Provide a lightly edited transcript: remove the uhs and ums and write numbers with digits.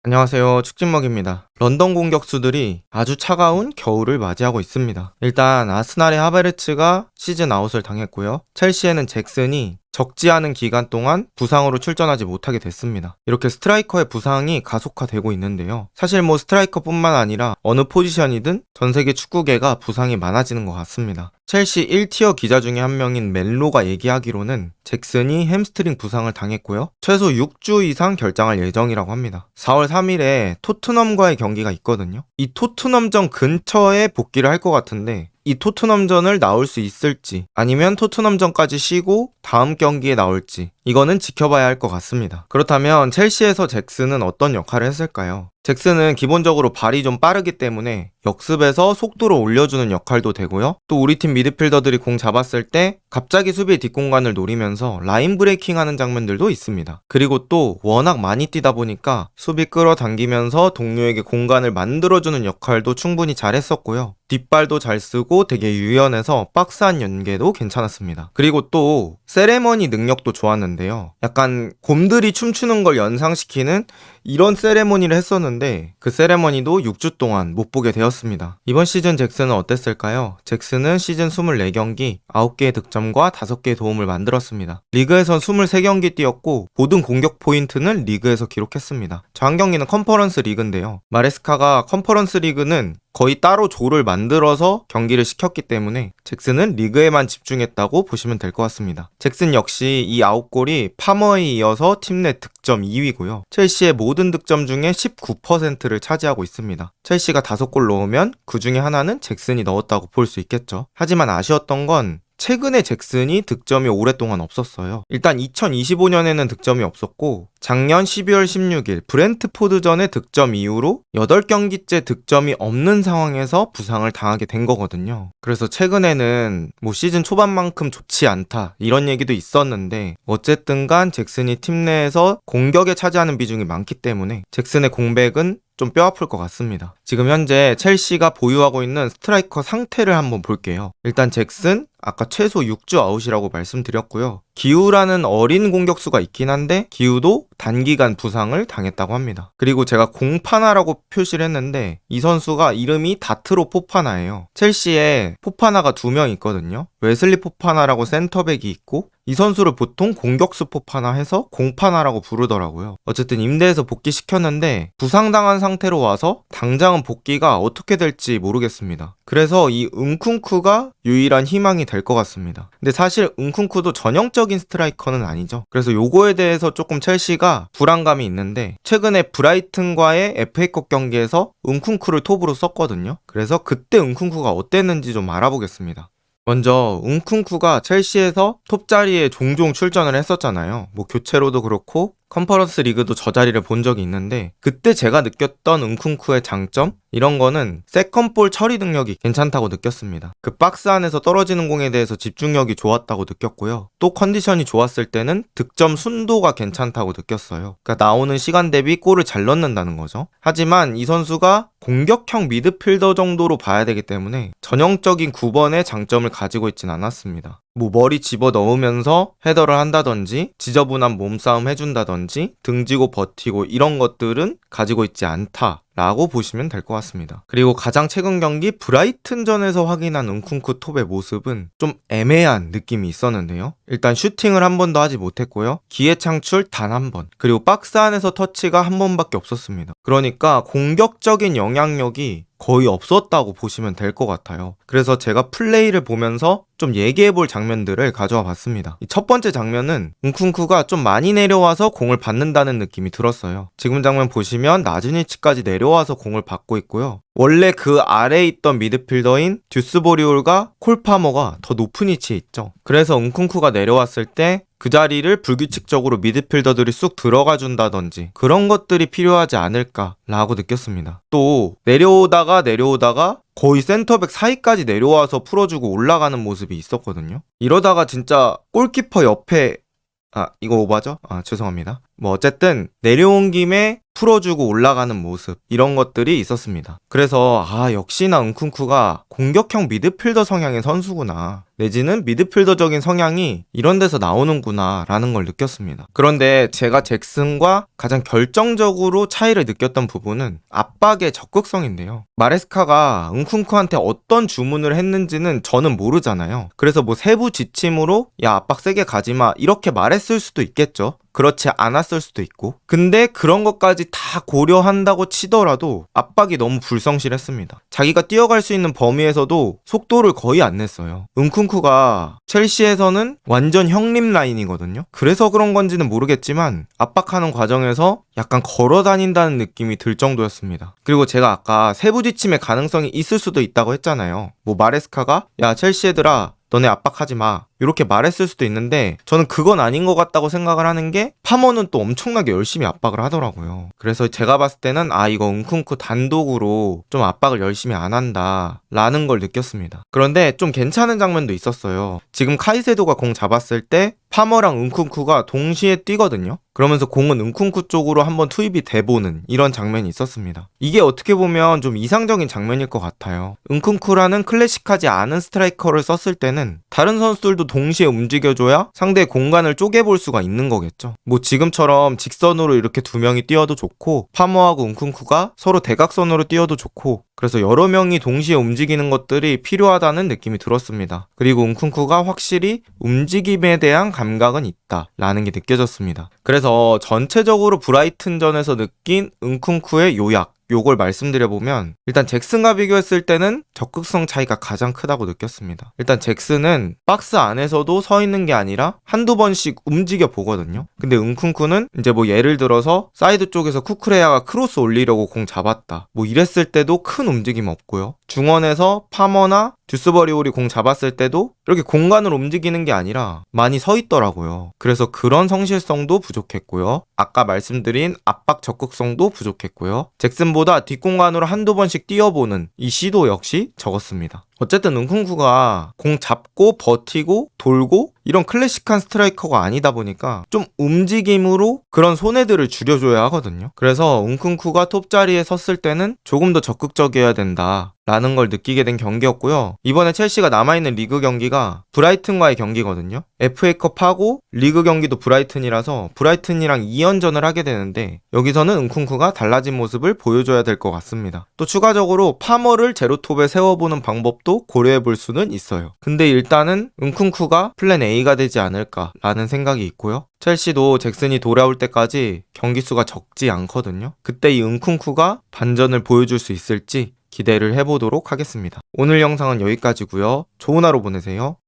안녕하세요. 축진먹입니다. 런던 공격수들이 아주 차가운 겨울을 맞이하고 있습니다. 일단 아스날의 하베르츠가 시즌 아웃을 당했고요. 첼시에는 잭슨이 적지 않은 기간 동안 부상으로 출전하지 못하게 됐습니다. 이렇게 스트라이커의 부상이 가속화되고 있는데요. 사실 스트라이커뿐만 아니라 어느 포지션이든 전 세계 축구계가 부상이 많아지는 것 같습니다. 첼시 1티어 기자 중에 한 명인 멜로가 얘기하기로는 잭슨이 햄스트링 부상을 당했고요. 최소 6주 이상 결장할 예정이라고 합니다. 4월 3일에 토트넘과의 경기가 있거든요. 이 토트넘전 근처에 복귀를 할 것 같은데 이 토트넘전을 나올 수 있을지 아니면 토트넘전까지 쉬고 다음 경기에 나올지 이거는 지켜봐야 할 것 같습니다. 그렇다면 첼시에서 잭슨은 어떤 역할을 했을까요? 잭슨은 기본적으로 발이 좀 빠르기 때문에 역습에서 속도를 올려주는 역할도 되고요. 또 우리 팀 미드필더들이 공 잡았을 때 갑자기 수비의 뒷공간을 노리면서 라인 브레이킹하는 장면들도 있습니다. 그리고 또 워낙 많이 뛰다 보니까 수비 끌어당기면서 동료에게 공간을 만들어주는 역할도 충분히 잘했었고요. 뒷발도 잘 쓰고 되게 유연해서 박스 안 연계도 괜찮았습니다. 그리고 또 세레머니 능력도 좋았는데요. 약간 곰들이 춤추는 걸 연상시키는 이런 세레머니를 했었는데 그 세레머니도 6주 동안 못 보게 되었습니다. 이번 시즌 잭슨은 어땠을까요? 잭슨은 시즌 24경기 9개의 득점과 5개의 도움을 만들었습니다. 리그에선 23경기 뛰었고 모든 공격 포인트는 리그에서 기록했습니다. 저 한 경기는 컨퍼런스 리그인데요. 마레스카가 컨퍼런스 리그는 거의 따로 조를 만들어서 경기를 시켰기 때문에 잭슨은 리그에만 집중했다고 보시면 될 것 같습니다. 잭슨 역시 이 9골이 파머에 이어서 팀 내 득점 2위고요. 첼시의 모든 득점 중에 19%를 차지하고 있습니다. 첼시가 5골 넣으면 그 중에 하나는 잭슨이 넣었다고 볼 수 있겠죠. 하지만 아쉬웠던 건 최근에 잭슨이 득점이 오랫동안 없었어요. 일단 2025년에는 득점이 없었고 작년 12월 16일 브렌트포드전의 득점 이후로 8경기째 득점이 없는 상황에서 부상을 당하게 된 거거든요. 그래서 최근에는 시즌 초반만큼 좋지 않다 이런 얘기도 있었는데 어쨌든 간 잭슨이 팀 내에서 공격에 차지하는 비중이 많기 때문에 잭슨의 공백은 좀 뼈아플 것 같습니다. 지금 현재 첼시가 보유하고 있는 스트라이커 상태를 한번 볼게요. 일단 잭슨 아까 최소 6주 아웃이라고 말씀드렸고요. 기우라는 어린 공격수가 있긴 한데 기우도 단기간 부상을 당했다고 합니다. 그리고 제가 공파나라고 표시를 했는데 이 선수가 이름이 다트로 포파나예요. 첼시에 포파나가 2명 있거든요. 웨슬리 포파나라고 센터백이 있고 이 선수를 보통 공격수 포파나 해서 공파나라고 부르더라고요. 어쨌든 임대해서 복귀시켰는데 부상당한 상태로 와서 당장은 복귀가 어떻게 될지 모르겠습니다. 그래서 이 은쿤쿠가 유일한 희망이 될 것 같습니다. 근데 사실 은쿤쿠도 전형적인 스트라이커는 아니죠. 그래서 요거에 대해서 조금 첼시가 불안감이 있는데 최근에 브라이튼과의 FA컵 경기에서 은쿤쿠를 톱으로 썼거든요. 그래서 그때 은쿤쿠가 어땠는지 좀 알아보겠습니다. 먼저 은쿤쿠가 첼시에서 톱 자리에 종종 출전을 했었잖아요. 교체로도 그렇고 컨퍼런스 리그도 저 자리를 본 적이 있는데 그때 제가 느꼈던 은쿤쿠의 장점? 이런 거는 세컨볼 처리 능력이 괜찮다고 느꼈습니다. 그 박스 안에서 떨어지는 공에 대해서 집중력이 좋았다고 느꼈고요. 또 컨디션이 좋았을 때는 득점 순도가 괜찮다고 느꼈어요. 그러니까 나오는 시간 대비 골을 잘 넣는다는 거죠. 하지만 이 선수가 공격형 미드필더 정도로 봐야 되기 때문에 전형적인 9번의 장점을 가지고 있진 않았습니다. 머리 집어 넣으면서 헤더를 한다든지 지저분한 몸싸움 해준다든지 등지고 버티고 이런 것들은 가지고 있지 않다라고 보시면 될 것 같습니다. 그리고 가장 최근 경기 브라이튼전에서 확인한 은쿤쿠 톱의 모습은 좀 애매한 느낌이 있었는데요. 일단 슈팅을 한 번도 하지 못했고요. 기회 창출 단 한 번, 그리고 박스 안에서 터치가 한 번밖에 없었습니다. 그러니까 공격적인 영향력이 거의 없었다고 보시면 될 것 같아요. 그래서 제가 플레이를 보면서 좀 얘기해볼 장면들을 가져와 봤습니다. 첫 번째 장면은 은쿤쿠가 좀 많이 내려와서 공을 받는다는 느낌이 들었어요. 지금 장면 보시면 나즈니치까지 내려와서 공을 받고 있고요. 원래 그 아래에 있던 미드필더인 듀스보리올과 콜파머가 더 높은 위치에 있죠. 그래서 은쿤쿠가 내려왔을 때 그 자리를 불규칙적으로 미드필더들이 쑥 들어가 준다든지 그런 것들이 필요하지 않을까라고 느꼈습니다. 또 내려오다가 거의 센터백 사이까지 내려와서 풀어주고 올라가는 모습이 있었거든요. 이러다가 진짜 골키퍼 옆에 이거 오바죠? 죄송합니다. 뭐 어쨌든 내려온 김에 풀어주고 올라가는 모습, 이런 것들이 있었습니다. 그래서 역시나 은쿤쿠가 공격형 미드필더 성향의 선수구나, 내지는 미드필더적인 성향이 이런 데서 나오는구나 라는 걸 느꼈습니다. 그런데 제가 잭슨과 가장 결정적으로 차이를 느꼈던 부분은 압박의 적극성인데요. 마레스카가 은쿤쿠한테 어떤 주문을 했는지는 저는 모르잖아요. 그래서 뭐 세부 지침으로 야 압박 세게 가지마 이렇게 말했을 수도 있겠죠. 그렇지 않았을 수도 있고. 근데 그런 것까지 다 고려한다고 치더라도 압박이 너무 불성실했습니다. 자기가 뛰어갈 수 있는 범위에서도 속도를 거의 안 냈어요. 은쿤쿠가 첼시에서는 완전 형님 라인이거든요. 그래서 그런 건지는 모르겠지만 압박하는 과정에서 약간 걸어 다닌다는 느낌이 들 정도였습니다. 그리고 제가 아까 세부 지침의 가능성이 있을 수도 있다고 했잖아요. 뭐 마레스카가 야 첼시 애들아 너네 압박하지 마 이렇게 말했을 수도 있는데, 저는 그건 아닌 것 같다고 생각을 하는 게 파머는 또 엄청나게 열심히 압박을 하더라고요. 그래서 제가 봤을 때는 이거 은쿤쿠 단독으로 좀 압박을 열심히 안 한다 라는 걸 느꼈습니다. 그런데 좀 괜찮은 장면도 있었어요. 지금 카이세도가 공 잡았을 때 파머랑 은쿤쿠가 동시에 뛰거든요. 그러면서 공은 은쿤쿠 쪽으로 한번 투입이 돼보는 이런 장면이 있었습니다. 이게 어떻게 보면 좀 이상적인 장면일 것 같아요. 은쿤쿠라는 클래식하지 않은 스트라이커를 썼을 때는 다른 선수들도 동시에 움직여줘야 상대의 공간을 쪼개볼 수가 있는 거겠죠. 뭐 지금처럼 직선으로 이렇게 두 명이 뛰어도 좋고 파머하고 은쿤쿠가 서로 대각선으로 뛰어도 좋고, 그래서 여러 명이 동시에 움직이는 것들이 필요하다는 느낌이 들었습니다. 그리고 은쿤쿠가 확실히 움직임에 대한 감각은 있다 라는 게 느껴졌습니다. 그래서 전체적으로 브라이튼전에서 느낀 은쿤쿠의 요걸 말씀드려보면, 일단 잭슨과 비교했을 때는 적극성 차이가 가장 크다고 느꼈습니다. 일단 잭슨은 박스 안에서도 서 있는 게 아니라 한두 번씩 움직여 보거든요. 근데 은쿤쿠는 이제 뭐 예를 들어서 사이드 쪽에서 쿠쿠레야가 크로스 올리려고 공 잡았다 뭐 이랬을 때도 큰 움직임 없고요. 중원에서 파머나 듀스버리올이 공 잡았을 때도 이렇게 공간을 움직이는 게 아니라 많이 서 있더라고요. 그래서 그런 성실성도 부족했고요. 아까 말씀드린 압박 적극성도 부족했고요. 잭슨보다 뒷공간으로 한두 번씩 뛰어보는 이 시도 역시 적었습니다. 어쨌든 은쿤쿠가 공 잡고 버티고 돌고 이런 클래식한 스트라이커가 아니다 보니까 좀 움직임으로 그런 손해들을 줄여줘야 하거든요. 그래서 은쿤쿠가 톱 자리에 섰을 때는 조금 더 적극적이어야 된다 라는 걸 느끼게 된 경기였고요. 이번에 첼시가 남아있는 리그 경기가 브라이튼과의 경기거든요. FA컵하고 리그 경기도 브라이튼이라서 브라이튼이랑 2연전을 하게 되는데, 여기서는 은쿤쿠가 달라진 모습을 보여줘야 될 것 같습니다. 또 추가적으로 파머를 제로톱에 세워보는 방법도 고려해볼 수는 있어요. 근데 일단은 은쿤쿠가 플랜 A가 되지 않을까 라는 생각이 있고요. 첼시도 잭슨이 돌아올 때까지 경기수가 적지 않거든요. 그때 이 은쿤쿠가 반전을 보여줄 수 있을지 기대를 해보도록 하겠습니다. 오늘 영상은 여기까지고요. 좋은 하루 보내세요.